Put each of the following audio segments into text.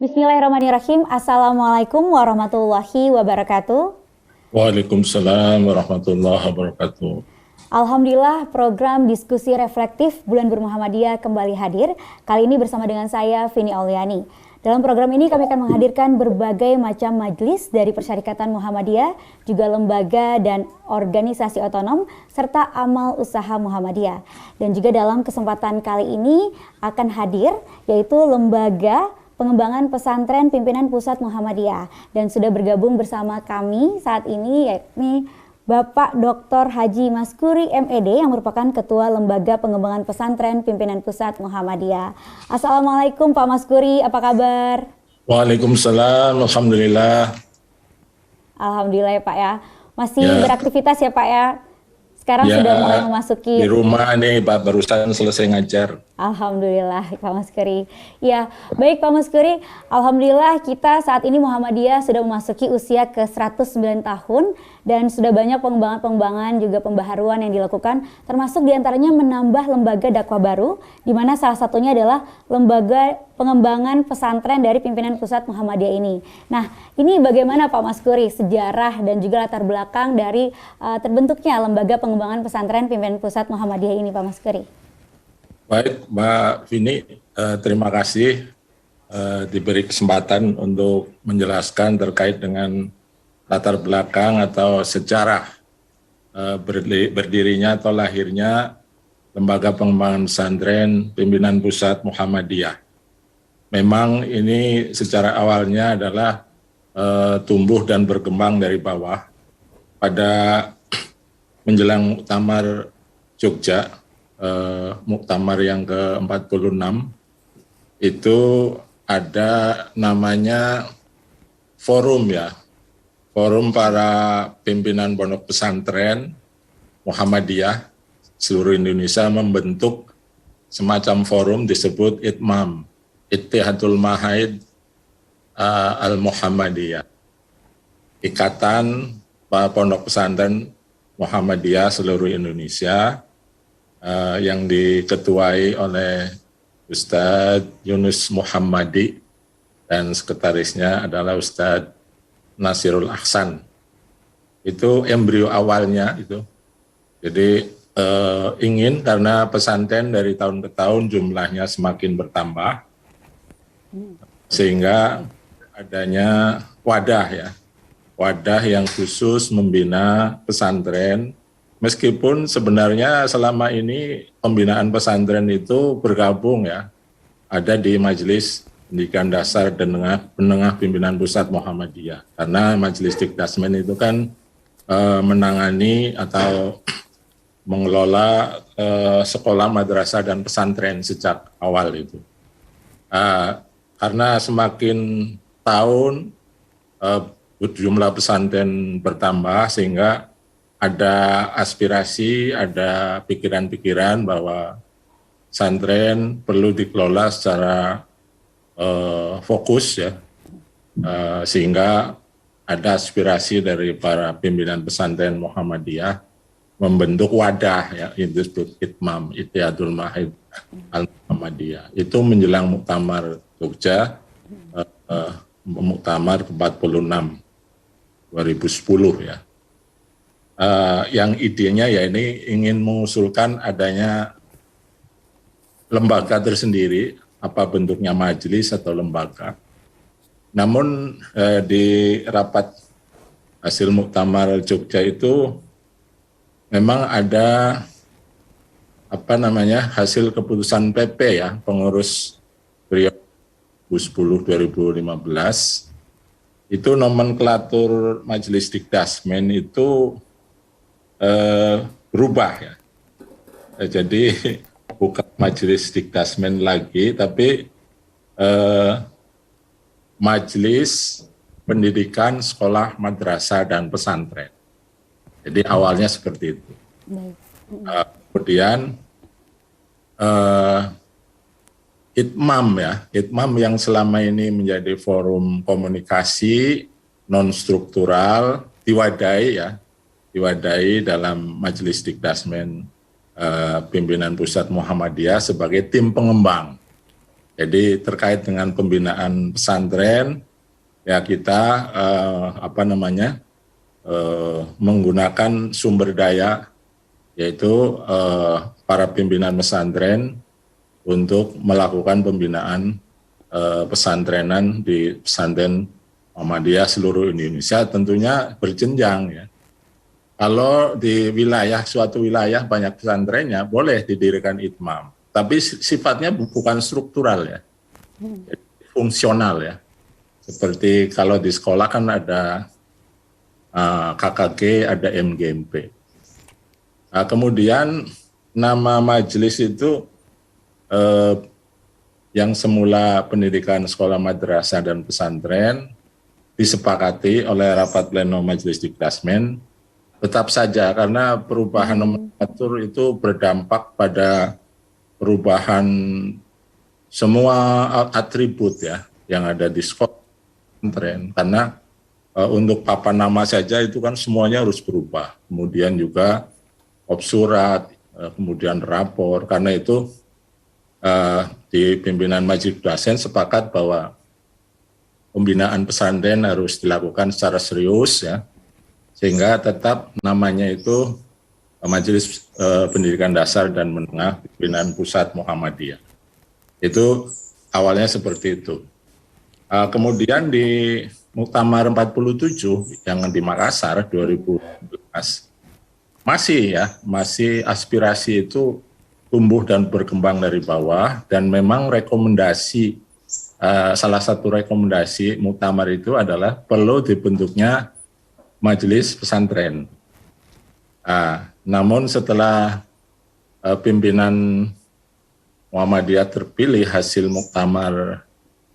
Bismillahirrahmanirrahim. Assalamualaikum warahmatullahi wabarakatuh. Waalaikumsalam warahmatullahi wabarakatuh. Alhamdulillah, program diskusi reflektif Bulan Bermuhammadiyah kembali hadir. Kali ini bersama dengan saya, Vini Auliani. Dalam program ini kami akan menghadirkan berbagai macam majelis dari Persyarikatan Muhammadiyah, juga lembaga dan organisasi otonom, serta amal usaha Muhammadiyah. Dan juga dalam kesempatan kali ini akan hadir, yaitu lembaga pengembangan pesantren pimpinan pusat Muhammadiyah. Dan sudah bergabung bersama kami saat ini yakni Bapak Dr. Haji Maskuri MED yang merupakan Ketua Lembaga Pengembangan Pesantren Pimpinan Pusat Muhammadiyah. Assalamualaikum Pak Maskuri, apa kabar? Waalaikumsalam, alhamdulillah. Alhamdulillah ya Pak ya. Masih Ya. beraktivitas ya Pak ya? Sekarang Ya, sudah mulai memasuki di rumah nih Pak, barusan selesai ngajar. Alhamdulillah Pak Maskuri. Ya, baik Pak Maskuri. Alhamdulillah kita saat ini Muhammadiyah sudah memasuki usia ke 109 tahun dan sudah banyak pengembangan-pengembangan juga pembaharuan yang dilakukan, termasuk diantaranya menambah lembaga dakwah baru, di mana salah satunya adalah lembaga pengembangan pesantren dari pimpinan pusat Muhammadiyah ini. Nah, ini bagaimana Pak Maskuri sejarah dan juga latar belakang dari terbentuknya lembaga pengembangan pesantren pimpinan pusat Muhammadiyah ini Pak Maskuri? Baik, Mbak Vini, terima kasih diberi kesempatan untuk menjelaskan terkait dengan latar belakang atau sejarah berdirinya atau lahirnya Lembaga Pengembangan Pesantren Pimpinan Pusat Muhammadiyah. Memang ini secara awalnya adalah tumbuh dan berkembang dari bawah. Pada menjelang Muktamar Jogja, Muktamar yang ke-46, itu ada namanya forum ya, forum para pimpinan pondok pesantren Muhammadiyah seluruh Indonesia membentuk semacam forum disebut ITMAM, Ittihadul Ma'ahid Al-Muhammadiyah, Ikatan Pondok Pesantren Muhammadiyah seluruh Indonesia, yang diketuai oleh Ustadz Yunus Muhammadi dan sekretarisnya adalah Ustadz Nasirul Ahsan. Itu embrio awalnya itu. Jadi ingin karena pesantren dari tahun ke tahun jumlahnya semakin bertambah, sehingga adanya wadah ya, wadah yang khusus membina pesantren. Meskipun sebenarnya selama ini pembinaan pesantren itu bergabung ya, ada di Majelis Pendidikan Dasar dan Menengah Pimpinan Pusat Muhammadiyah. Karena Majelis Dikdasmen itu kan menangani atau mengelola sekolah, madrasah, dan pesantren sejak awal itu. Karena semakin tahun jumlah pesantren bertambah sehingga ada aspirasi, ada pikiran-pikiran bahwa pesantren perlu dikelola secara fokus ya, sehingga ada aspirasi dari para pimpinan pesantren Muhammadiyah membentuk wadah ya, itu disebut ITMAM, Ittihadul Ma'ahid Al-Muhammadiyah. Itu menjelang Muktamar Jogja, Muktamar ke-46 2010 ya. Yang idenya ya ini ingin mengusulkan adanya lembaga tersendiri, apa bentuknya majelis atau lembaga. Namun di rapat hasil Muktamar Jogja itu memang ada hasil keputusan PP ya, pengurus periode 2010-2015, itu nomenklatur Majelis Dikdasmen itu berubah ya. Jadi bukan Majelis Dikdasmen lagi, tapi Majelis Pendidikan Sekolah Madrasah dan Pesantren. Jadi awalnya seperti itu. Kemudian ITMAM ya, ITMAM yang selama ini menjadi forum komunikasi non struktural diwadahi ya, diwadahi dalam Majelis Dikdasmen Pimpinan Pusat Muhammadiyah sebagai tim pengembang Jadi terkait dengan pembinaan pesantren, ya kita menggunakan sumber daya, yaitu para pimpinan pesantren untuk melakukan pembinaan pesantrenan di pesantren Muhammadiyah seluruh Indonesia, tentunya berjenjang ya. Kalau di suatu wilayah banyak pesantrennya, boleh didirikan itmam. Tapi sifatnya bukan struktural ya, fungsional ya. Seperti kalau di sekolah kan ada KKG, ada MGMP. Nah, kemudian nama majelis itu yang semula pendidikan sekolah madrasah dan pesantren disepakati oleh rapat pleno majelis diklasmen. Tetap saja karena perubahan nomenklatur itu berdampak pada perubahan semua atribut ya yang ada di sekolah pesantren. Karena untuk papan nama saja itu kan semuanya harus berubah. Kemudian juga surat, kemudian rapor. Karena itu di pimpinan majelis dosen sepakat bahwa pembinaan pesantren harus dilakukan secara serius ya. Sehingga tetap namanya itu Majelis Pendidikan Dasar dan Menengah Pimpinan Pusat Muhammadiyah. Itu awalnya seperti itu. Kemudian di Muktamar 47 yang di Makassar 2012 masih aspirasi itu tumbuh dan berkembang dari bawah, dan memang rekomendasi salah satu rekomendasi muktamar itu adalah perlu dibentuknya majelis pesantren. Namun setelah pimpinan Muhammadiyah terpilih hasil Muktamar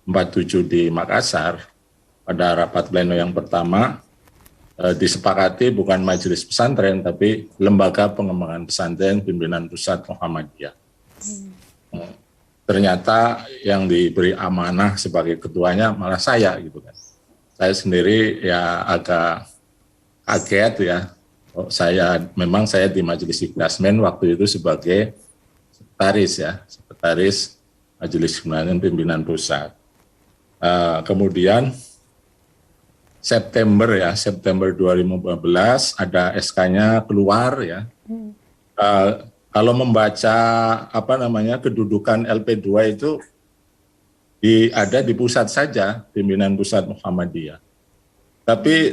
47 di Makassar pada rapat pleno yang pertama, disepakati bukan majelis pesantren tapi lembaga pengembangan pesantren pimpinan pusat Muhammadiyah. Ternyata yang diberi amanah sebagai ketuanya malah saya gitu kan. Saya sendiri ya agak kaget ya. Saya di majelis diklasmen waktu itu sebagai sekretaris majelis pimpinan pusat. Kemudian September 2015 ada SK-nya keluar ya. Kalau membaca kedudukan LP2 itu ada di pusat saja, pimpinan pusat Muhammadiyah. Tapi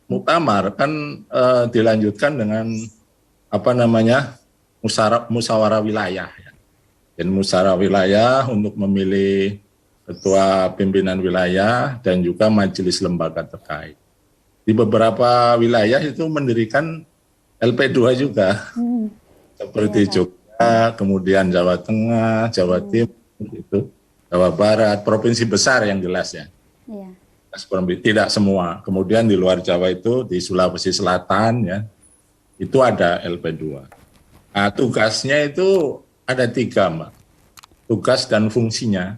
muktamar kan dilanjutkan dengan musyawarah wilayah ya. Dan musyawarah wilayah untuk memilih ketua pimpinan wilayah dan juga majelis lembaga terkait. Di beberapa wilayah itu mendirikan LP2 juga. Seperti Jogja, kemudian Jawa Tengah, Jawa Timur, itu, Jawa Barat, provinsi besar yang jelas ya. Iya. Tidak semua. Kemudian di luar Jawa itu di Sulawesi Selatan ya, itu ada LP2. Nah, tugasnya itu ada 3, Mbak. Tugas dan fungsinya.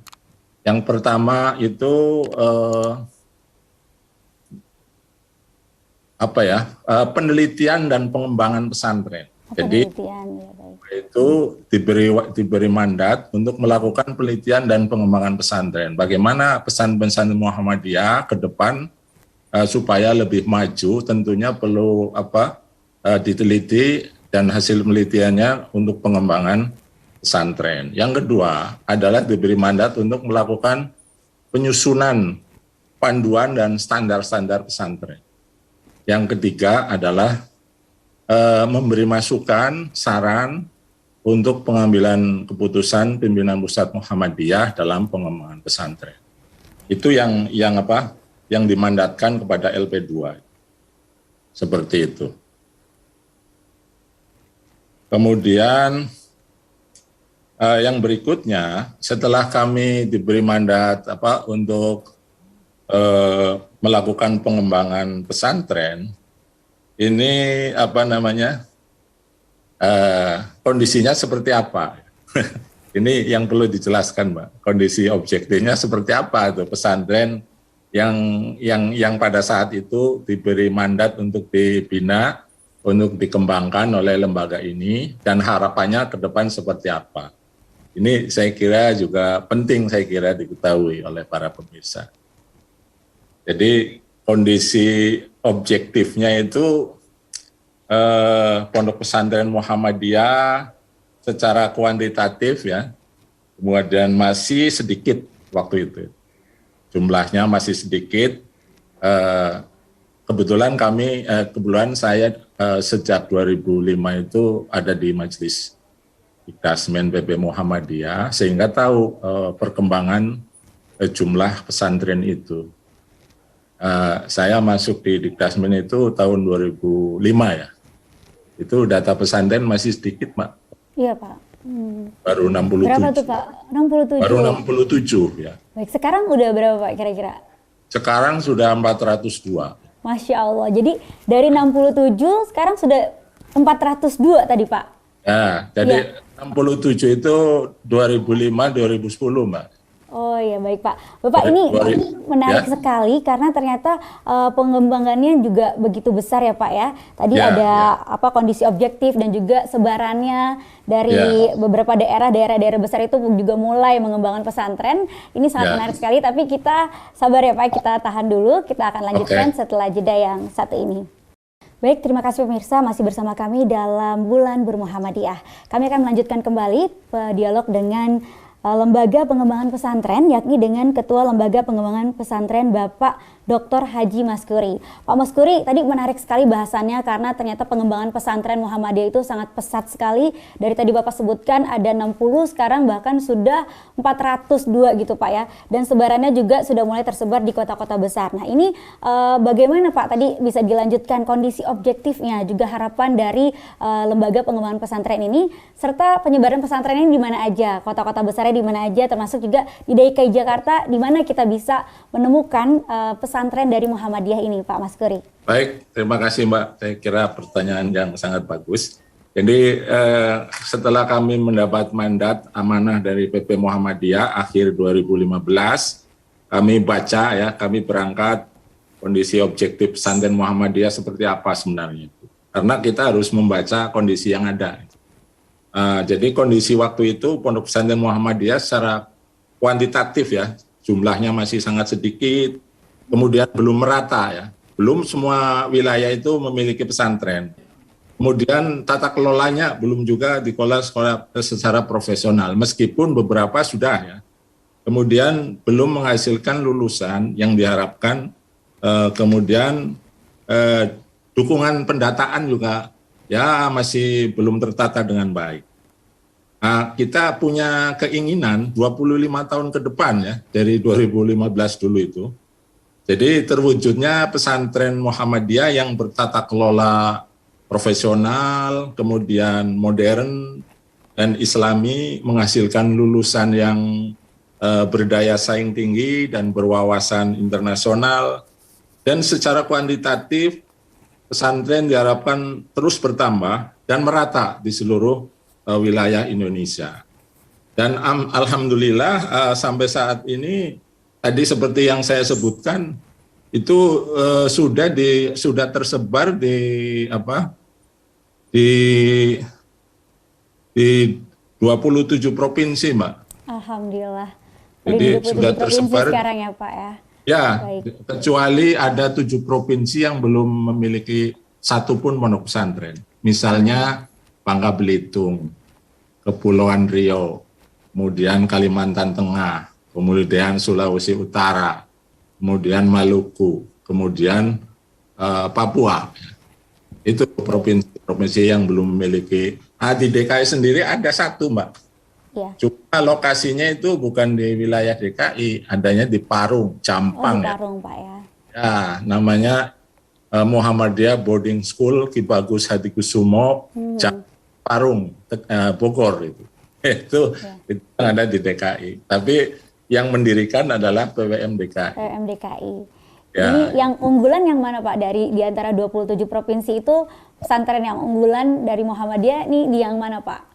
Yang pertama itu penelitian dan pengembangan pesantren. Jadi itu diberi mandat untuk melakukan penelitian dan pengembangan pesantren. Bagaimana pesantren Muhammadiyah ke depan supaya lebih maju, tentunya perlu diteliti dan hasil penelitiannya untuk pengembangan pesantren. Yang kedua adalah diberi mandat untuk melakukan penyusunan panduan dan standar-standar pesantren. Yang ketiga adalah memberi masukan, saran untuk pengambilan keputusan pimpinan pusat Muhammadiyah dalam pengembangan pesantren. Itu yang dimandatkan kepada LP2. Seperti itu. Kemudian yang berikutnya, setelah kami diberi mandat untuk melakukan pengembangan pesantren, ini kondisinya seperti apa? Ini yang perlu dijelaskan, Mbak. Kondisi objektifnya seperti apa itu pesantren yang pada saat itu diberi mandat untuk dibina, untuk dikembangkan oleh lembaga ini, dan harapannya ke depan seperti apa? Ini saya kira juga penting saya kira diketahui oleh para pemirsa. Jadi kondisi objektifnya itu Pondok Pesantren Muhammadiyah secara kuantitatif ya, kemudian masih sedikit waktu itu. Jumlahnya masih sedikit. Kebetulan saya sejak 2005 itu ada di Majelis Dikdasmen PP Muhammadiyah, sehingga tahu perkembangan jumlah pesantren itu. Saya masuk di Dikdasmen itu tahun 2005 ya. Itu data pesantren masih sedikit, Pak. Iya, Pak. Baru 67. Berapa tuh, Pak? 67. Baru 67 ya. Baik, sekarang udah berapa, Pak, kira-kira? Sekarang sudah 402. Masya Allah. Jadi dari 67 sekarang sudah 402 tadi, Pak. Ya, jadi 67 itu 2005-2010, Mbak. Oh iya, baik Pak. Bapak, ini menarik sekali karena ternyata pengembangannya juga begitu besar ya Pak ya. Tadi ada kondisi objektif dan juga sebarannya dari beberapa daerah besar itu juga mulai mengembangkan pesantren. Ini sangat menarik sekali, tapi kita sabar ya Pak, kita tahan dulu. Kita akan lanjutkan setelah jeda yang satu ini. Baik, terima kasih pemirsa masih bersama kami dalam Bulan Bermuhammadiyah. Kami akan melanjutkan kembali dialog dengan Lembaga Pengembangan Pesantren, yakni dengan Ketua Lembaga Pengembangan Pesantren Bapak Dr. Haji Maskuri. Pak Maskuri, tadi menarik sekali bahasannya karena ternyata pengembangan pesantren Muhammadiyah itu sangat pesat sekali. Dari tadi Bapak sebutkan ada 60, sekarang bahkan sudah 402 gitu Pak ya. Dan sebarannya juga sudah mulai tersebar di kota-kota besar. Nah ini bagaimana Pak tadi bisa dilanjutkan kondisi objektifnya, juga harapan dari Lembaga Pengembangan Pesantren ini, serta penyebaran pesantren ini di mana aja, kota-kota besarnya di mana aja, termasuk juga di DKI Jakarta, di mana kita bisa menemukan pesantren dari Muhammadiyah ini, Pak Maskuri. Baik, terima kasih Mbak. Saya kira pertanyaan yang sangat bagus. Jadi setelah kami mendapat mandat amanah dari PP Muhammadiyah akhir 2015, kami baca ya, kami berangkat kondisi objektif pesantren Muhammadiyah seperti apa sebenarnya. Karena kita harus membaca kondisi yang ada. Jadi kondisi waktu itu Pondok Pesantren Muhammadiyah secara kuantitatif ya, jumlahnya masih sangat sedikit, kemudian belum merata ya, belum semua wilayah itu memiliki pesantren. Kemudian tata kelolanya belum juga dikelola secara profesional, meskipun beberapa sudah ya. Kemudian belum menghasilkan lulusan yang diharapkan, kemudian dukungan pendataan juga ya masih belum tertata dengan baik. Kita punya keinginan 25 tahun ke depan ya, dari 2015 dulu itu. Jadi terwujudnya pesantren Muhammadiyah yang bertata kelola profesional, kemudian modern dan islami, menghasilkan lulusan yang berdaya saing tinggi dan berwawasan internasional. Dan secara kuantitatif pesantren diharapkan terus bertambah dan merata di seluruh wilayah Indonesia. Dan alhamdulillah sampai saat ini tadi seperti yang saya sebutkan itu sudah tersebar di 27 provinsi, Mbak. Alhamdulillah. Jadi sudah tersebar sekarang ya, Pak ya. Ya, baik. Kecuali ada 7 provinsi yang belum memiliki satupun pondok pesantren. Misalnya Bangka Belitung, Kepulauan Riau, kemudian Kalimantan Tengah, kemudian Sulawesi Utara, kemudian Maluku, kemudian Papua. Itu provinsi-provinsi yang belum memiliki. Di DKI sendiri ada 1, Mbak. Ya. Cuma lokasinya itu bukan di wilayah DKI, adanya di Parung, Jampang. Di Parung, Pak ya. Ya, namanya Muhammadiyah Boarding School Ki Bagus Hadikusumo, Parung, Bogor itu. Itu ada di DKI. Tapi yang mendirikan adalah PWM DKI. PWM DKI. Ya. Ini yang unggulan yang mana Pak di antara 27 provinsi itu, pesantren yang unggulan dari Muhammadiyah ini di yang mana Pak?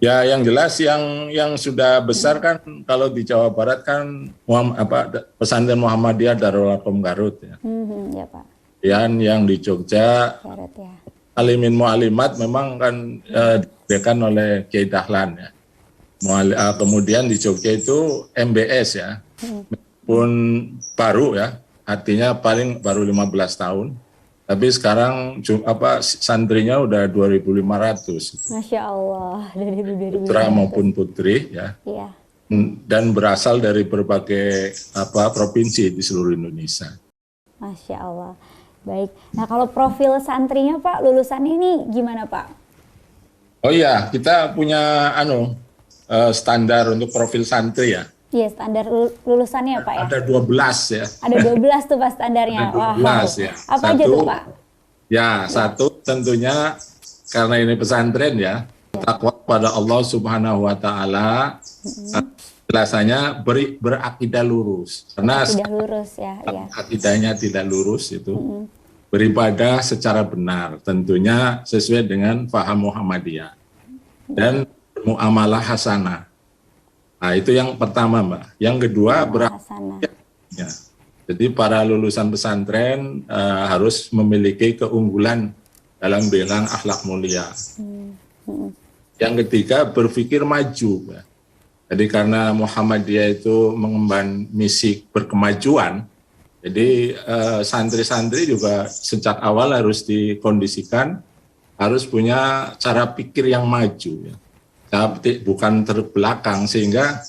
Ya, yang jelas yang sudah besar kan kalau di Jawa Barat kan pesantren Muhammadiyah Darul Arqam Garut ya. Ya Pak. Yang di Jogja Garut ya. Alimin Mu'alimat memang kan didirikan oleh Kiai Dahlan ya. Kemudian di Jogja itu MBS ya, pun baru ya, artinya paling baru 15 tahun. Tapi sekarang santrinya udah 2.500. Masya Allah, dari Putra 2000. maupun putri ya. Iya. Dan berasal dari berbagai provinsi di seluruh Indonesia. Masya Allah. Baik. Nah, kalau profil santrinya Pak, lulusannya ini gimana Pak? Oh iya, kita punya standar untuk profil santri ya. Iya, standar lulusannya Pak ya? Ada 12 ya. Ada 12 tuh Pak standarnya. Ada 12 ya. Apa aja tuh Pak? Ya, satu tentunya karena ini pesantren ya, takwa pada Allah Subhanahu wa taala. Jelasannya berakidah lurus. Karena Akidah lurus ya, iya. akidahnya tidak lurus itu. Beribadah secara benar, tentunya sesuai dengan paham Muhammadiyah. Dan muamalah hasanah. Nah, itu yang pertama, Mbak. Yang kedua, ya. Jadi para lulusan pesantren harus memiliki keunggulan dalam bilang akhlak mulia. Yang ketiga, berpikir maju, Mbak. Jadi karena Muhammadiyah itu mengemban misi berkemajuan, jadi santri-santri juga sejak awal harus dikondisikan, harus punya cara pikir yang maju, ya. Bukan terbelakang, sehingga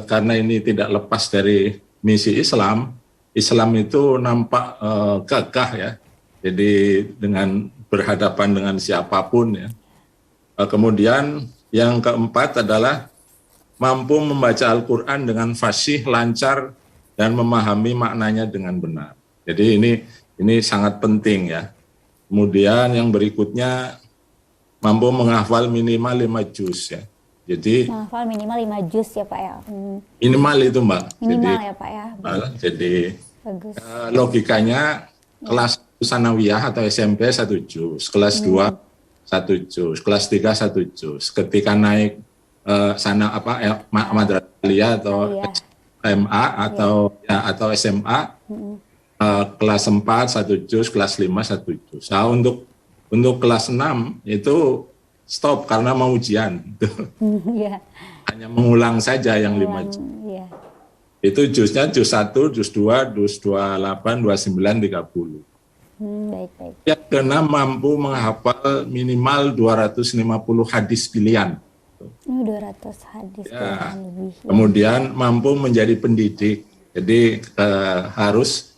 karena ini tidak lepas dari misi Islam, Islam itu nampak gagah ya, jadi dengan berhadapan dengan siapapun ya. Kemudian yang keempat adalah mampu membaca Al-Quran dengan fasih, lancar, dan memahami maknanya dengan benar. Jadi ini sangat penting ya. Kemudian yang berikutnya mampu menghafal minimal 5 juz ya. Jadi menghafal minimal 5 juz ya Pak ya. Minimal itu Mbak. Minimal ya Pak ya. Jadi bagus. Logikanya kelas sanawiyah atau SMP 1 juz, kelas 2 1 juz, kelas 3 1 juz. Ketika naik madrasah aliyah atau SMA atau SMA kelas 4 1 juz, kelas 5 1 juz. Nah, untuk kelas 6 itu stop karena mau ujian. Hanya mengulang saja yang 5 juz. Itu juznya juz 1, juz 2, juz 28, 29, 30. Baik. Yang keenam mampu menghafal minimal 250 hadis pilihan. 200 hadis pilihan lebih. Kemudian mampu menjadi pendidik. Jadi harus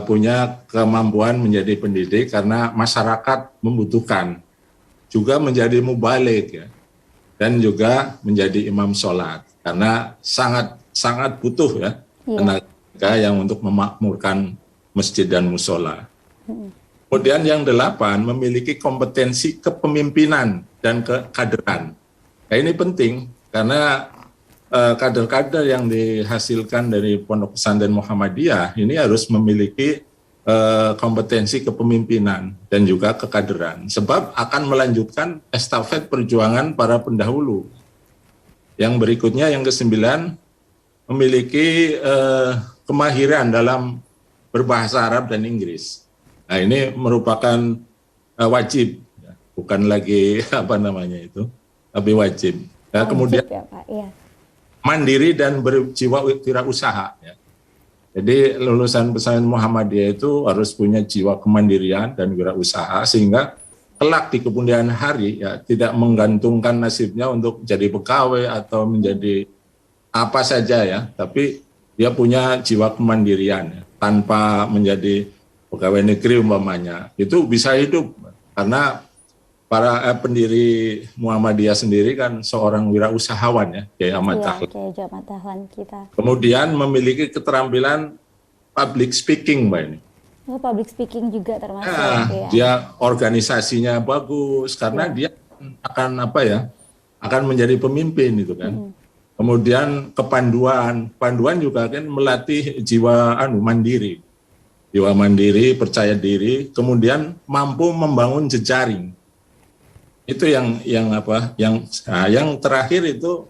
punya kemampuan menjadi pendidik karena masyarakat membutuhkan. Juga menjadi mubalik ya. Dan juga menjadi imam sholat. Karena sangat butuh ya tenaga yang untuk memakmurkan masjid dan musola. Kemudian yang 8 memiliki kompetensi kepemimpinan dan kekaderan. Nah, ini penting karena kader-kader yang dihasilkan dari Pondok Pesantren Muhammadiyah ini harus memiliki kompetensi kepemimpinan dan juga kekaderan, sebab akan melanjutkan estafet perjuangan para pendahulu. Yang berikutnya yang ke-9 memiliki kemahiran dalam berbahasa Arab dan Inggris. Nah, ini merupakan wajib, bukan lagi tapi wajib. Nah, kemudian ya, Pak. Ya. Mandiri dan berjiwa wirausaha. Ya. Jadi lulusan pesantren Muhammadiyah itu harus punya jiwa kemandirian dan wirausaha sehingga kelak di kemudian hari ya tidak menggantungkan nasibnya untuk jadi pegawai atau menjadi apa saja ya, tapi dia punya jiwa kemandirian ya, tanpa menjadi pegawai negeri umpamanya. Itu bisa hidup karena para pendiri Muhammadiyah sendiri kan seorang wirausahawan ya, Kiai Ahmad Dahlan kita. Kemudian memiliki keterampilan public speaking, Mbak ini. Oh, public speaking juga termasuk ya. Dia organisasinya bagus karena dia akan akan menjadi pemimpin itu kan. Kemudian panduan juga kan melatih jiwa mandiri. Jiwa mandiri, percaya diri, kemudian mampu membangun jejaring. Itu yang terakhir itu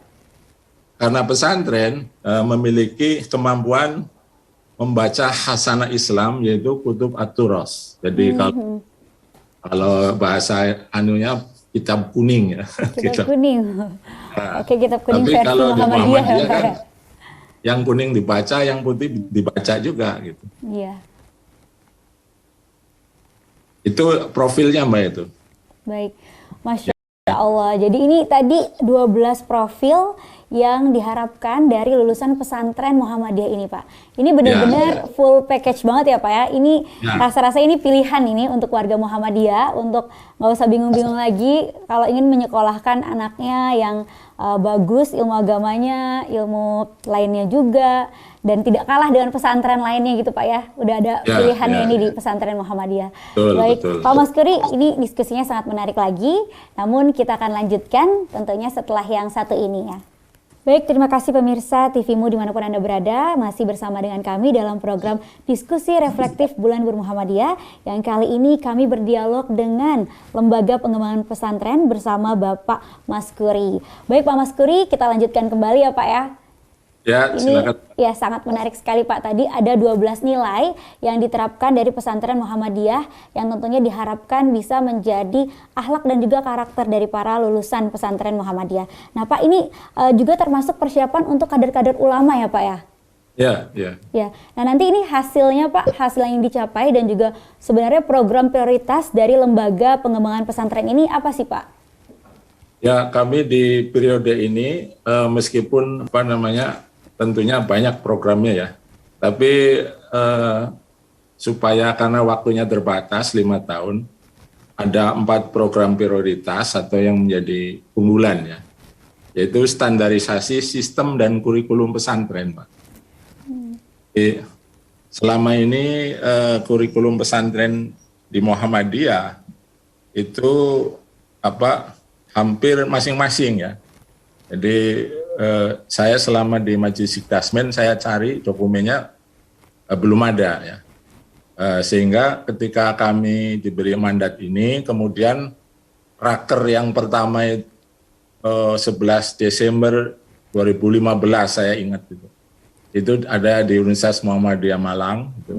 karena pesantren memiliki kemampuan membaca hasanah Islam yaitu kutub at-turas. Jadi kalau bahasa kitab kuning ya. Kitab kuning. Nah, Oke, kitab kuning tapi versi kalau di Muhammadiyah ya Muhammadiyah Pak kan ya. yang kuning dibaca, yang putih dibaca juga gitu. Iya, Itu profilnya Mbak itu. baik. Masya Allah. Jadi ini tadi 12 profil yang diharapkan dari lulusan pesantren Muhammadiyah ini, Pak. Ini benar-benar full package banget ya, Pak ya. Ini Ya. rasa-rasa ini pilihan ini untuk warga Muhammadiyah untuk nggak usah bingung-bingung lagi kalau ingin menyekolahkan anaknya yang bagus ilmu agamanya, ilmu lainnya juga, dan tidak kalah dengan pesantren lainnya gitu Pak ya. Udah ada Ya, pilihannya ya, ini di ya. pesantren Muhammadiyah. Betul, Baik, betul. Pak Maskuri, ini diskusinya sangat menarik lagi. Namun kita akan lanjutkan tentunya setelah yang satu ini ya. Baik, terima kasih pemirsa TVmu dimanapun Anda berada. Masih bersama dengan kami dalam program Diskusi Reflektif Bulan Bermuhammadiyah. Yang kali ini kami berdialog dengan Lembaga Pengembangan Pesantren bersama Bapak Maskuri. Baik Pak Maskuri, kita lanjutkan kembali ya Pak ya. Ya, Ini silakan. ya sangat menarik sekali Pak. Tadi ada 12 nilai yang diterapkan dari pesantren Muhammadiyah yang tentunya diharapkan bisa menjadi akhlak dan juga karakter dari para lulusan pesantren Muhammadiyah. Nah Pak, ini juga termasuk persiapan untuk kader-kader ulama ya Pak ya? Ya, ya. Ya. Nah nanti ini hasilnya Pak, hasil yang dicapai dan juga sebenarnya program prioritas dari Lembaga Pengembangan Pesantren ini apa sih Pak? Ya, kami di periode ini meskipun tentunya banyak programnya ya, tapi supaya karena waktunya terbatas 5 tahun, ada 4 program prioritas atau yang menjadi unggulan ya, yaitu standarisasi sistem dan kurikulum pesantren, Pak. Jadi, selama ini kurikulum pesantren di Muhammadiyah itu hampir masing-masing ya. Jadi saya selama di Majelis Sikdasmen saya cari dokumennya belum ada ya. Sehingga ketika kami diberi mandat ini, kemudian raker yang pertama 11 Desember 2015 saya ingat itu. Itu ada di Universitas Muhammadiyah Malang. Gitu.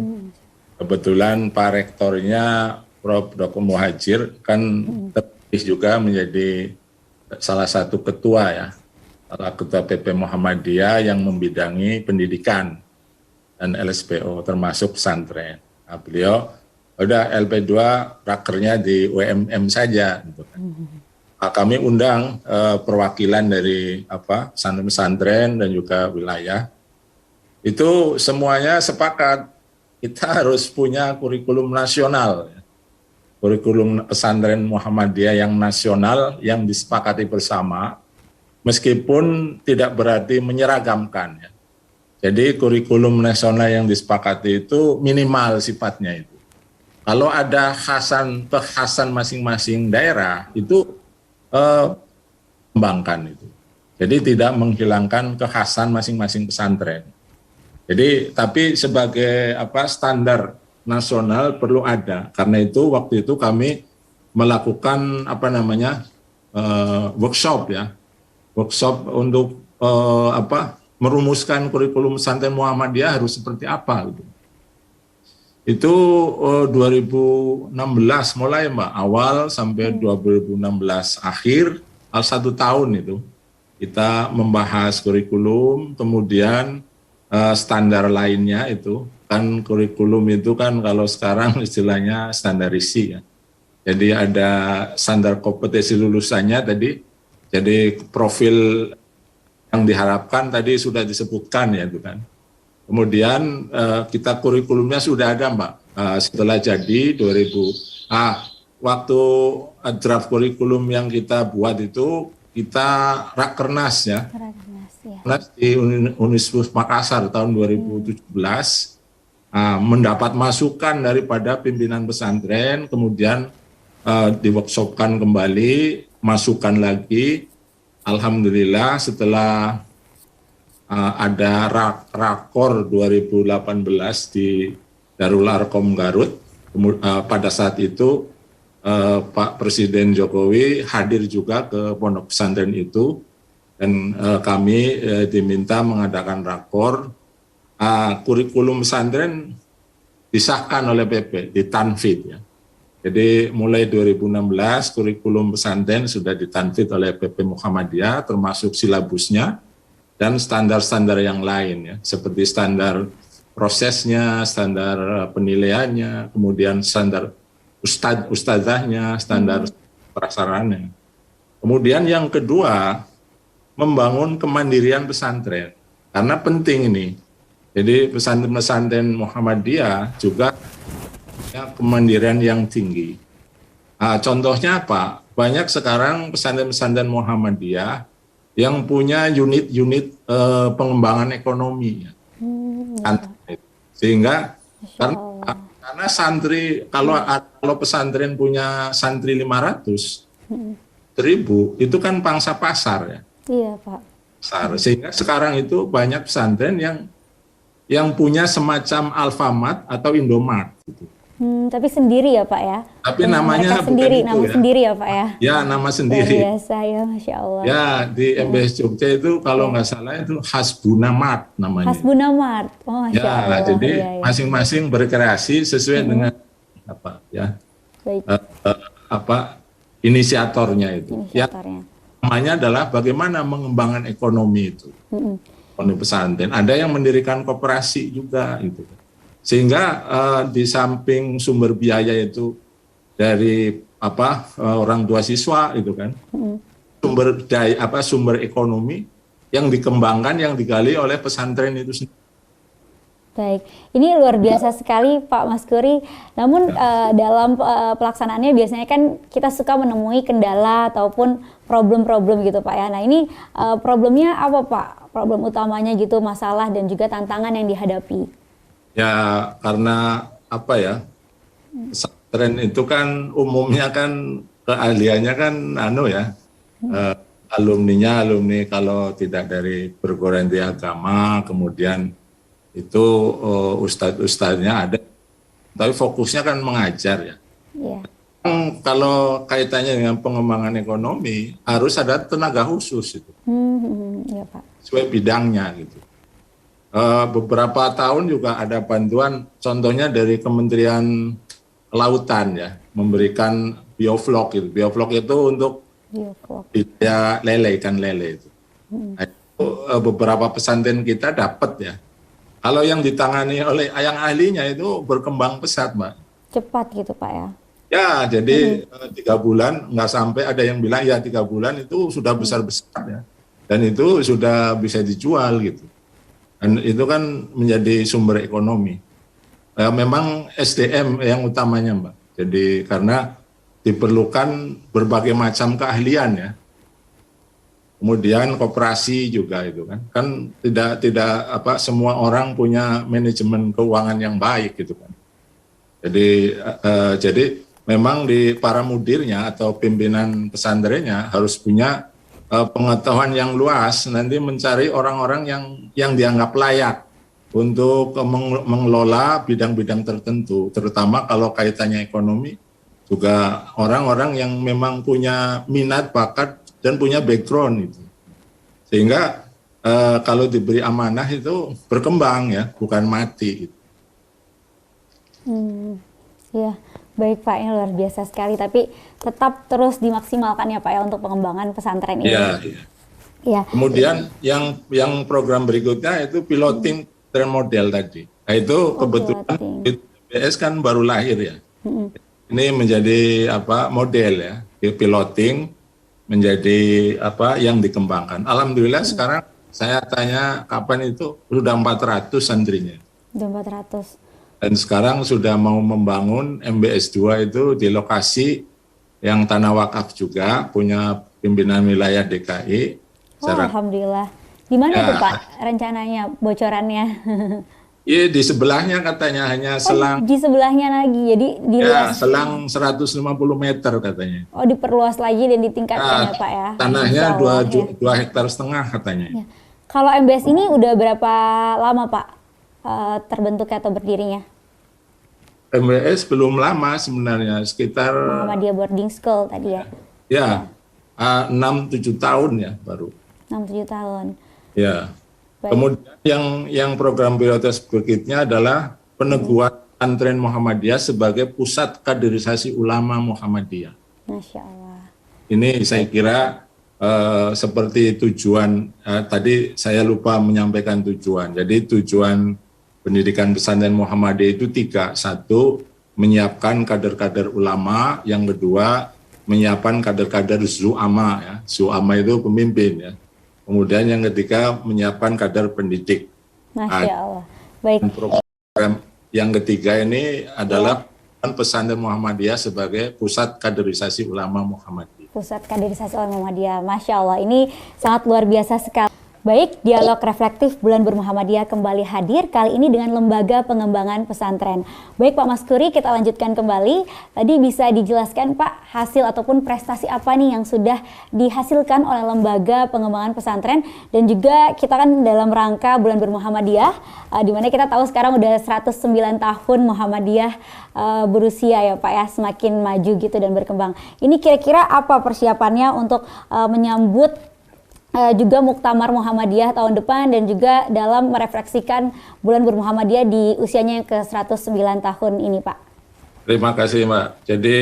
Kebetulan Pak Rektornya Prof. Dr. Muhajir kan terpilih juga menjadi salah satu ketua ya. Ketua PP Muhammadiyah yang membidangi pendidikan dan LSPO termasuk pesantren. Nah, beliau udah LP2 rakernya di UMM saja gitu kan. Nah, kami undang perwakilan dari pesantren dan juga wilayah. Itu semuanya sepakat kita harus punya kurikulum nasional. Kurikulum pesantren Muhammadiyah yang nasional yang disepakati bersama. Meskipun tidak berarti menyeragamkan ya. Jadi kurikulum nasional yang disepakati itu minimal sifatnya itu. Kalau ada kekhasan masing-masing daerah itu kembangkan itu. Jadi tidak menghilangkan kekhasan masing-masing pesantren. Jadi tapi sebagai standar nasional perlu ada. Karena itu waktu itu kami melakukan workshop ya. Workshop untuk merumuskan kurikulum pesantren Muhammadiyah harus seperti apa gitu. Itu 2016 mulai Mbak, awal sampai 2016 akhir, 1 tahun itu kita membahas kurikulum, kemudian standar lainnya itu kan kurikulum itu kan kalau sekarang istilahnya standarisi ya. Jadi ada standar kompetensi lulusannya tadi. Jadi profil yang diharapkan tadi sudah disebutkan ya itu kan. Kemudian kita kurikulumnya sudah ada Mbak. Setelah jadi waktu draft kurikulum yang kita buat itu kita rakernas ya. Rakernas di Universitas Makassar tahun 2017 mendapat masukan daripada pimpinan pesantren, kemudian di-workshopkan kembali, masukan lagi. Alhamdulillah setelah ada rakor 2018 di Darul Arkom Garut, pada saat itu Pak Presiden Jokowi hadir juga ke pondok pesantren itu dan kami diminta mengadakan rakor. Kurikulum pesantren disahkan oleh PP, ditanfid ya. Jadi mulai 2016 kurikulum pesantren sudah ditanfid oleh PP Muhammadiyah termasuk silabusnya dan standar-standar yang lain ya, seperti standar prosesnya, standar penilaiannya, kemudian standar ustadzahnya, standar prasarannya. Kemudian yang kedua, membangun kemandirian pesantren. Karena penting ini. Jadi pesantren-pesantren Muhammadiyah juga punya kemandirian yang tinggi. Nah, contohnya apa? Banyak sekarang pesantren-pesantren Muhammadiyah yang punya unit-unit pengembangan ekonomi. Sehingga karena santri, kalau pesantren punya santri 500 ribu, itu kan pangsa pasar ya. Iya Pak. Pasar. Sehingga sekarang itu banyak pesantren yang punya semacam Alfamart atau Indomart. Gitu. Tapi sendiri ya Pak ya? Tapi namanya bukan sendiri, itu nama ya. sendiri ya Pak ya? Ya, nama sendiri. Luar biasa ya, Masya Allah. Ya, di MBS Jogja itu kalau nggak salah itu Hasbunamart namanya. Hasbunamart, oh Masya Ya, Allah. jadi Iya, iya. masing-masing berkreasi sesuai dengan apa ya, Baik, inisiatornya itu. Ya, inisiatornya. namanya adalah bagaimana mengembangkan ekonomi itu. Ekonomi pesantren. Ada yang mendirikan koperasi juga itu. Sehingga di samping sumber biaya itu dari orang tua siswa itu kan, sumber ekonomi yang dikembangkan, yang digali oleh pesantren itu sendiri. Baik, ini luar biasa sekali Pak Maskuri. Namun dalam pelaksanaannya biasanya kan kita suka menemui kendala ataupun problem-problem gitu Pak ya. Nah ini problemnya apa Pak? Problem utamanya gitu, masalah dan juga tantangan yang dihadapi. Ya karena apa ya, pesantren itu kan umumnya kan keahliannya kan alumni kalau tidak dari perguruan tinggi agama, kemudian itu ustadz-ustadznya ada, tapi fokusnya kan mengajar ya. Yeah. Kalau kaitannya dengan pengembangan ekonomi harus ada tenaga khusus itu, Ya Pak. sesuai bidangnya gitu. Beberapa tahun juga ada bantuan, contohnya dari Kementerian Kelautan ya, memberikan bioflok itu. Bioflok itu untuk budidaya lele, ikan lele itu. Nah, itu beberapa pesantren kita dapat ya. Kalau yang ditangani oleh yang ahlinya itu berkembang pesat, Mbak. Cepat gitu Pak ya? Ya, jadi 3 bulan, nggak sampai ada yang bilang ya 3 bulan itu sudah besar-besar ya. Dan itu sudah bisa dijual gitu. Dan itu kan menjadi sumber ekonomi. Memang SDM yang utamanya, Mbak. Jadi karena diperlukan berbagai macam keahlian ya. Kemudian koperasi juga itu kan. Kan tidak semua orang punya manajemen keuangan yang baik gitu kan. Jadi memang di para mudirnya atau pimpinan pesantrennya harus punya pengetahuan yang luas, nanti mencari orang-orang yang dianggap layak untuk mengelola bidang-bidang tertentu, terutama kalau kaitannya ekonomi, juga orang-orang yang memang punya minat, bakat, dan punya background itu. Sehingga kalau diberi amanah itu berkembang ya, bukan mati. Ya, baik Pak, ini luar biasa sekali, tapi tetap terus dimaksimalkan ya Pak ya untuk pengembangan pesantren ini. Iya. Ya. Kemudian yang program berikutnya itu piloting tren model tadi. Nah, itu kebetulan BPS kan baru lahir ya. Ini menjadi model ya, piloting menjadi yang dikembangkan. Alhamdulillah sekarang saya tanya kapan itu sudah 400 santrinya. Sudah 400. Dan sekarang sudah mau membangun MBS 2 itu di lokasi yang tanah wakaf juga, punya pimpinan wilayah DKI. Alhamdulillah. Di mana tuh Pak rencananya, bocorannya? Iya, di sebelahnya katanya hanya selang. Di sebelahnya lagi, jadi selang 150 meter katanya. Oh, diperluas lagi dan ditingkatkan ya Pak ya? Tanahnya 2,5 hektar katanya. Ya. Kalau MBS ini udah berapa lama Pak terbentuknya atau berdirinya? MBS belum lama sebenarnya, sekitar Muhammadiyah Boarding School tadi ya? Ya, 6-7 tahun ya baru. 6-7 tahun. Ya. Baik. Kemudian yang program prioritas berikutnya adalah peneguhan pesantren Muhammadiyah sebagai pusat kaderisasi ulama Muhammadiyah. Masya Allah. Ini saya kira seperti tujuan, tadi saya lupa menyampaikan tujuan. Jadi tujuan pendidikan pesantren Muhammadiyah itu 3. 1, menyiapkan kader-kader ulama. Yang kedua, menyiapkan kader-kader zu'ama. Ya. Zu'ama itu pemimpin. Ya. Kemudian yang ketiga, menyiapkan kader pendidik. Masya Allah. Baik. Program yang ketiga ini adalah pesantren Muhammadiyah sebagai pusat kaderisasi ulama Muhammadiyah. Pusat kaderisasi ulama Muhammadiyah. Masya Allah, ini sangat luar biasa sekali. Baik, dialog reflektif Bulan Bermuhammadiyah kembali hadir, kali ini dengan Lembaga Pengembangan Pesantren. Baik Pak Maskuri, kita lanjutkan kembali. Tadi bisa dijelaskan Pak, hasil ataupun prestasi apa nih yang sudah dihasilkan oleh Lembaga Pengembangan Pesantren, dan juga kita kan dalam rangka Bulan Bermuhammadiyah, di mana kita tahu sekarang udah 109 tahun Muhammadiyah berusia ya Pak ya, semakin maju gitu dan berkembang. Ini kira-kira apa persiapannya untuk menyambut juga Muktamar Muhammadiyah tahun depan, dan juga dalam merefleksikan Bulan Bermuhammadiyah di usianya yang ke-109 tahun ini Pak? Terima kasih Mbak. Jadi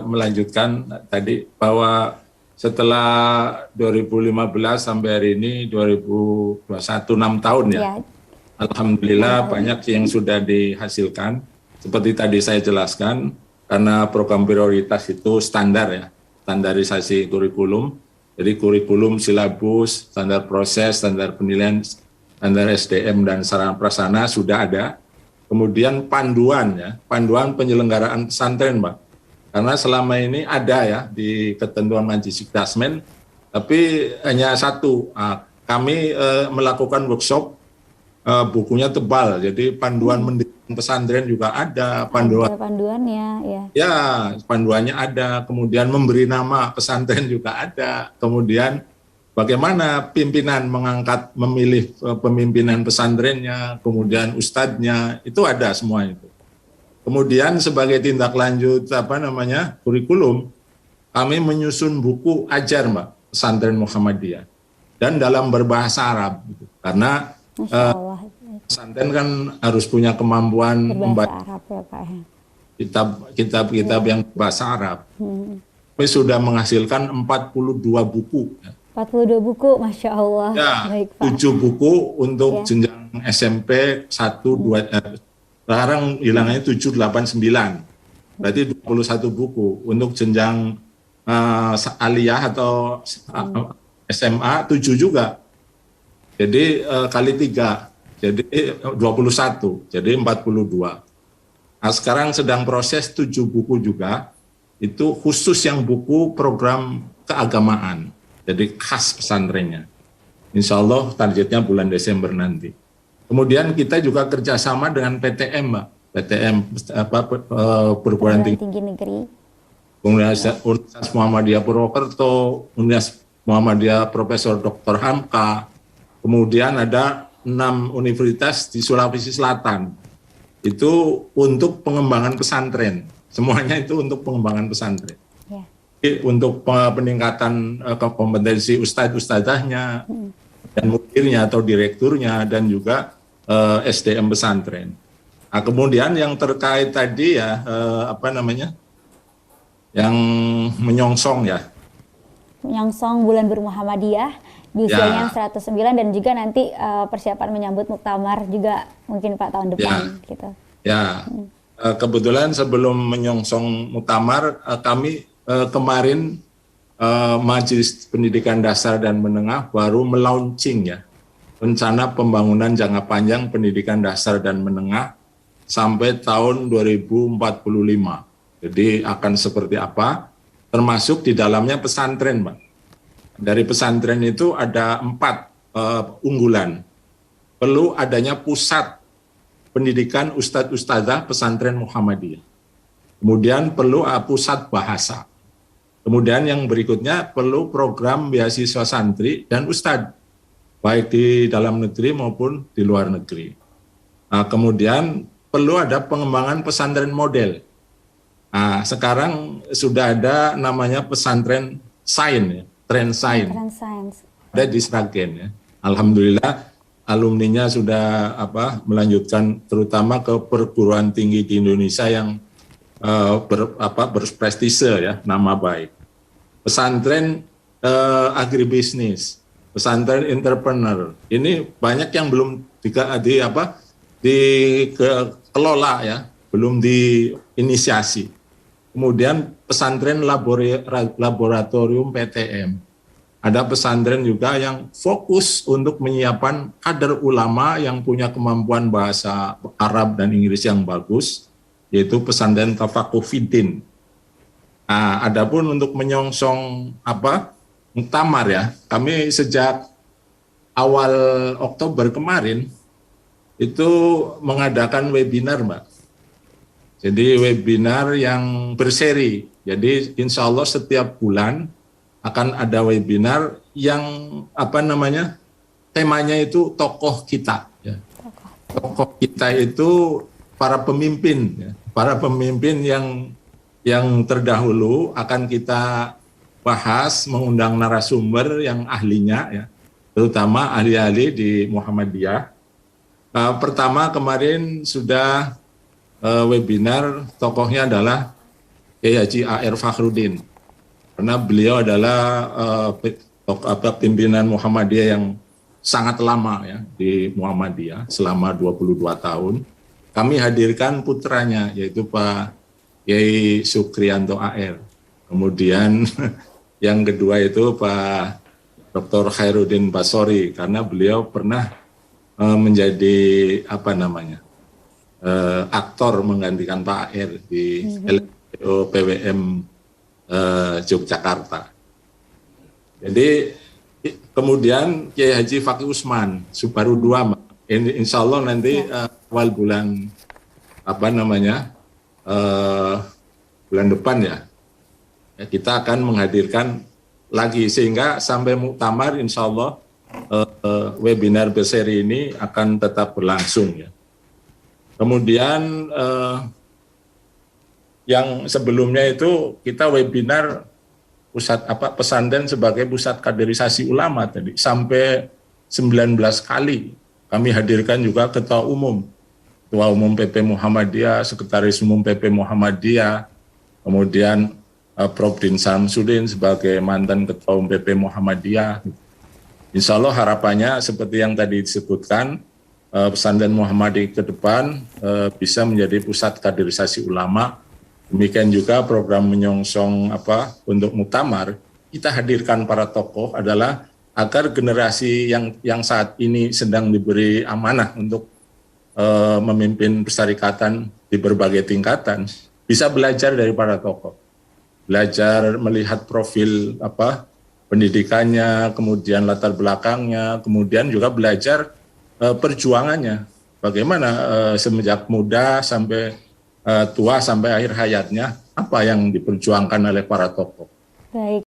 melanjutkan tadi bahwa setelah 2015 sampai hari ini 2021, 6 tahun ya. Alhamdulillah banyak yang sudah dihasilkan. Seperti tadi saya jelaskan, karena program prioritas itu standar ya, standarisasi kurikulum. Jadi kurikulum, silabus, standar proses, standar penilaian, standar SDM dan sarana prasarana sudah ada. Kemudian panduan ya, panduan penyelenggaraan pesantren Mbak. Karena selama ini ada ya di ketentuan Majelis Sikdasmen, tapi hanya satu. Kami melakukan workshop, bukunya tebal, jadi panduan mendirikan pesantren juga ada, panduannya ya. Ya, panduannya ada, kemudian memberi nama pesantren juga ada, kemudian bagaimana pimpinan mengangkat, memilih pemimpinan pesantrennya, kemudian ustadznya, itu ada semua itu. Kemudian sebagai tindak lanjut kurikulum, kami menyusun buku ajar Mbak, pesantren Muhammadiyah, dan dalam berbahasa Arab, gitu. Karena pesantren kan harus punya kemampuan membaca Arab ya Pak. kitab-kitab yang berbahasa Arab. Kami sudah menghasilkan 42 buku. 42 buku, Masya Allah. Ya, baik, Pak. 7 buku untuk jenjang SMP 1, 2, sekarang hilangannya 7, 8, 9. Berarti 21 buku. Untuk jenjang aliyah atau SMA 7 juga. Jadi kali 3. Jadi 21, jadi 42. Nah, sekarang sedang proses 7 buku juga, itu khusus yang buku program keagamaan, jadi khas pesantrennya. Insya Allah targetnya bulan Desember nanti. Kemudian kita juga kerjasama dengan PTM Mbak, PTM Perguruan Tinggi Negeri. Universitas Muhammadiyah Purwokerto, Universitas Muhammadiyah Profesor Dr. Hamka, kemudian ada 6 universitas di Sulawesi Selatan. Itu untuk pengembangan pesantren. Semuanya itu untuk pengembangan pesantren. Ya. Untuk peningkatan kompetensi ustadz-ustadzahnya, dan mudirnya atau direkturnya, dan juga SDM pesantren. Nah, kemudian yang terkait tadi ya, yang menyongsong ya. Menyongsong Bulan Bermuhammadiyah di usianya 109, dan juga nanti persiapan menyambut Muktamar juga mungkin Pak tahun depan gitu. Ya, kebetulan sebelum menyongsong Muktamar, kami kemarin Majelis Pendidikan Dasar dan Menengah baru melaunching ya rencana pembangunan jangka panjang pendidikan dasar dan menengah sampai tahun 2045. Jadi akan seperti apa? Termasuk di dalamnya pesantren, Mbak. Dari pesantren itu ada 4 unggulan. Perlu adanya pusat pendidikan ustadz-ustadzah pesantren Muhammadiyah. Kemudian perlu pusat bahasa. Kemudian yang berikutnya perlu program beasiswa santri dan ustadz, baik di dalam negeri maupun di luar negeri. Nah, kemudian perlu ada pengembangan pesantren model. Nah, sekarang sudah ada namanya pesantren sains ya. Trend Science ada di Sragen ya. Alhamdulillah alumninya sudah melanjutkan terutama ke perguruan tinggi di Indonesia yang berprestise ya, nama baik. Pesantren agribisnis, pesantren entrepreneur. Ini banyak yang belum dikelola ya, belum diinisiasi. Kemudian pesantren laboratorium PTM. Ada pesantren juga yang fokus untuk menyiapkan kader ulama yang punya kemampuan bahasa Arab dan Inggris yang bagus, yaitu pesantren Tafaquh Fiddin. Nah, adapun untuk menyongsong muktamar ya, kami sejak awal Oktober kemarin itu mengadakan webinar, Mbak. Jadi webinar yang berseri. Jadi insya Allah setiap bulan akan ada webinar yang temanya itu tokoh kita. Ya. Tokoh kita itu para pemimpin, ya. Para pemimpin yang terdahulu akan kita bahas, mengundang narasumber yang ahlinya, ya, terutama ahli-ahli di Muhammadiyah. Pertama kemarin sudah webinar, tokohnya adalah Kiai Haji A.R. Fakhruddin. Karena beliau adalah pimpinan Muhammadiyah yang sangat lama ya di Muhammadiyah selama 22 tahun. Kami hadirkan putranya yaitu Pak Kiai Sukriyanto AR. Kemudian yang kedua itu Pak Dr. Khairuddin Basori karena beliau pernah menjadi aktor menggantikan Pak AR di LPO PWM Yogyakarta. Jadi kemudian Kiai Haji Fakih Usman Subaru II, insya Allah nanti awal bulan bulan depan ya kita akan menghadirkan lagi sehingga sampai muktamar insya Allah webinar berseri ini akan tetap berlangsung ya. Kemudian yang sebelumnya itu kita webinar pesantren sebagai pusat kaderisasi ulama tadi sampai 19 kali. Kami hadirkan juga ketua umum PP Muhammadiyah, sekretaris umum PP Muhammadiyah, kemudian Prof. Din Samsudin sebagai mantan ketua umum PP Muhammadiyah. Insya Allah harapannya seperti yang tadi disebutkan, pesantren Muhammadiyah ke depan bisa menjadi pusat kaderisasi ulama. Demikian juga program menyongsong untuk muktamar, kita hadirkan para tokoh adalah agar generasi yang saat ini sedang diberi amanah untuk memimpin persyarikatan di berbagai tingkatan bisa belajar dari para tokoh. Belajar melihat profil pendidikannya, kemudian latar belakangnya, kemudian juga belajar perjuangannya. Bagaimana semenjak muda sampai tua sampai akhir hayatnya, apa yang diperjuangkan oleh para tokoh. Baik,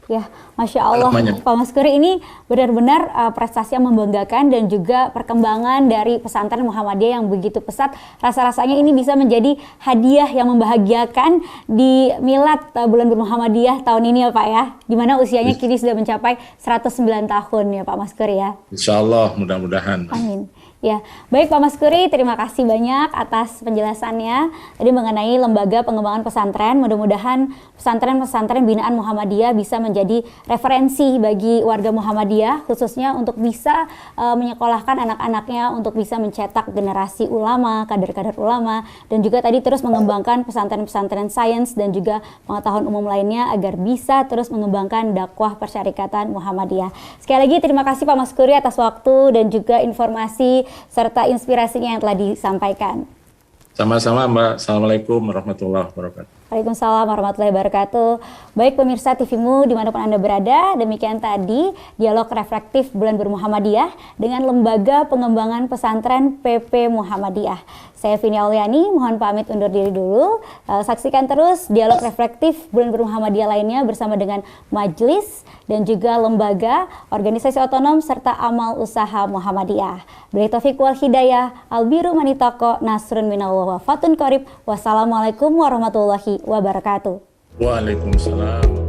ya, Masya Allah, Pak Maskuri, ini benar-benar prestasi yang membanggakan dan juga perkembangan dari pesantren Muhammadiyah yang begitu pesat. Rasa-rasanya ini bisa menjadi hadiah yang membahagiakan di milad bulan Muhammadiyah tahun ini ya Pak ya, di mana usianya kini sudah mencapai 109 tahun ya Pak Maskuri ya. Insya Allah, mudah-mudahan. Amin. Ya, baik Pak Maskuri, terima kasih banyak atas penjelasannya tadi mengenai lembaga pengembangan pesantren. Mudah-mudahan pesantren-pesantren binaan Muhammadiyah bisa menjadi referensi bagi warga Muhammadiyah, khususnya untuk bisa menyekolahkan anak-anaknya untuk bisa mencetak generasi ulama, kader-kader ulama, dan juga tadi terus mengembangkan pesantren-pesantren sains dan juga pengetahuan umum lainnya agar bisa terus mengembangkan dakwah persyarikatan Muhammadiyah. Sekali lagi terima kasih Pak Maskuri atas waktu dan juga informasi serta inspirasinya yang telah disampaikan. Sama-sama Mbak. Assalamualaikum warahmatullahi wabarakatuh. Waalaikumsalam warahmatullahi wabarakatuh. Baik pemirsa TVMU dimanapun Anda berada, demikian tadi dialog reflektif Bulan Bermuhammadiyah dengan Lembaga Pengembangan Pesantren PP Muhammadiyah. Saya Vini Auliani, mohon pamit undur diri dulu. Saksikan terus dialog reflektif Bulan Bermuhammadiyah lainnya bersama dengan majelis dan juga lembaga, organisasi otonom, serta amal usaha Muhammadiyah. Billahi taufiq wal hidayah, albiru manitoko, nasrun minallah wa fatun qarib. Wassalamualaikum warahmatullahi wabarakatuh. Waalaikumsalam.